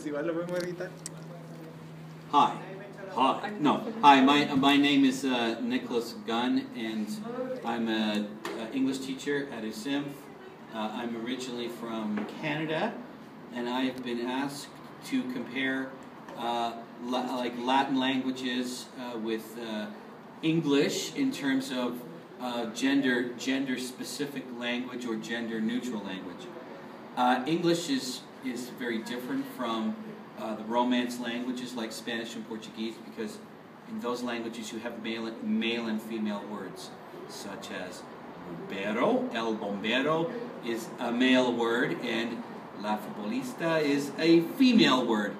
pues igual lo podemos editar. Hi. Hi. No. Hi. My name is Nicholas Gunn, and I'm an English teacher at USIMF. I'm originally from Canada, and I've been asked to compare like Latin languages with English in terms of gender-specific language or gender-neutral language. English is very different from the Romance languages like Spanish and Portuguese, because in those languages you have male and female words, such as bombero. El bombero is a male word, and la futbolista is a female word.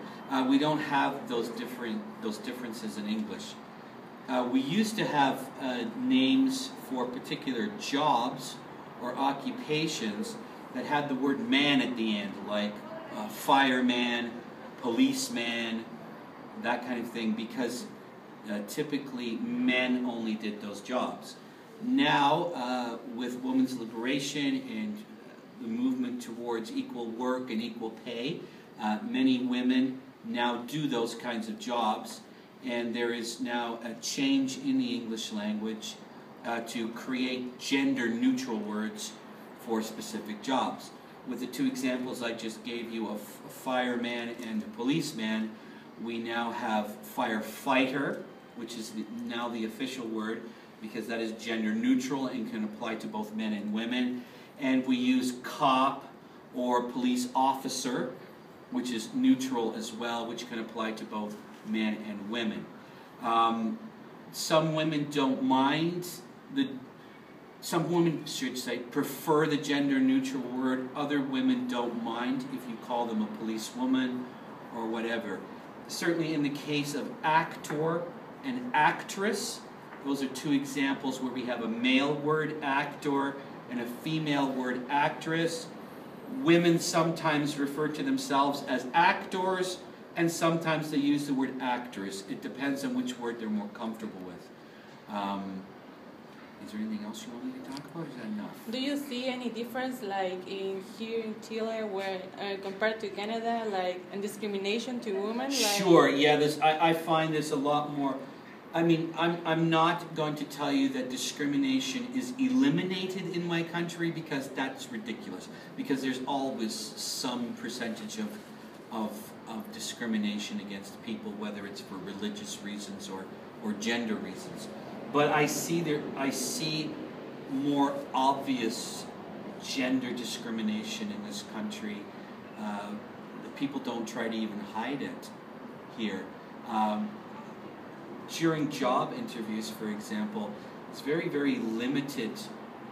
We don't have those differences in English. We used to have names for particular jobs or occupations that had the word man at the end, like fireman, policeman, that kind of thing, because typically men only did those jobs. Now, with women's liberation and the movement towards equal work and equal pay, many women now do those kinds of jobs, and there is now a change in the English language to create gender-neutral words for specific jobs. With the two examples I just gave you of a fireman and a policeman, we now have firefighter, which is now the official word, because that is gender-neutral and can apply to both men and women. And we use cop or police officer, which is neutral as well, which can apply to both men and women. Some women don't mind some women, should say, prefer the gender-neutral word. Other women don't mind if you call them a policewoman or whatever. Certainly in the case of actor and actress, those are two examples where we have a male word, actor, and a female word, actress. Women sometimes refer to themselves as actors, and sometimes they use the word actress. It depends on which word they're more comfortable with. Is there anything else you want me to talk about, or is that enough? Do you see any difference, like here in Chile, where compared to Canada, like in discrimination to women? Like sure, yeah. I find there's a lot more. I mean, I'm not going to tell you that discrimination is eliminated in my country, because that's ridiculous. Because there's always some percentage of discrimination against people, whether it's for religious reasons or gender reasons. But I see more obvious gender discrimination in this country. People don't try to even hide it here. During job interviews, for example, it's very, very limited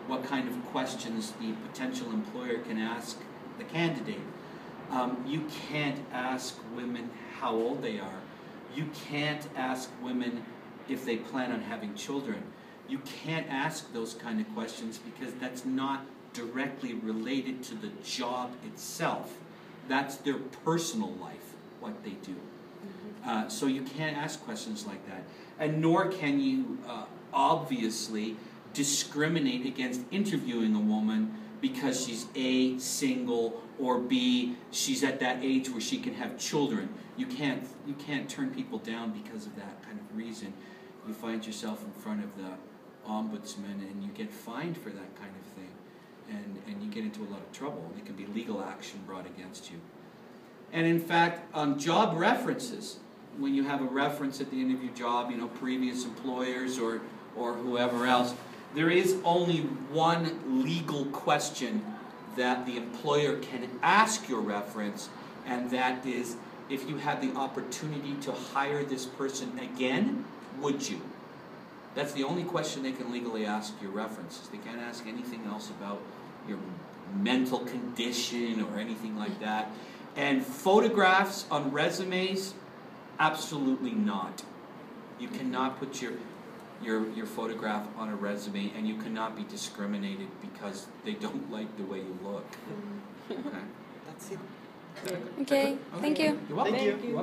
what kind of questions the potential employer can ask the candidate. You can't ask women how old they are. You can't ask women if they plan on having children. You can't ask those kind of questions, because that's not directly related to the job itself. That's their personal life, what they do. So you can't ask questions like that. And nor can you obviously discriminate against interviewing a woman because she's A, single, or B, she's at that age where she can have children. You can't turn people down because of that kind of reason. You find yourself in front of the ombudsman and you get fined for that kind of thing, and you get into a lot of trouble. There can be legal action brought against you. And in fact, on job references, when you have a reference at the end of your job, you know, previous employers or whoever else, there is only one legal question that the employer can ask your reference, and that is, if you had the opportunity to hire this person again, would you? That's the only question they can legally ask your references. They can't ask anything else about your mental condition or anything like that. And photographs on resumes, absolutely not. You cannot put your photograph on a resume, and you cannot be discriminated because they don't like the way you look. Okay? That's it. Okay, thank you. You're welcome. Thank you.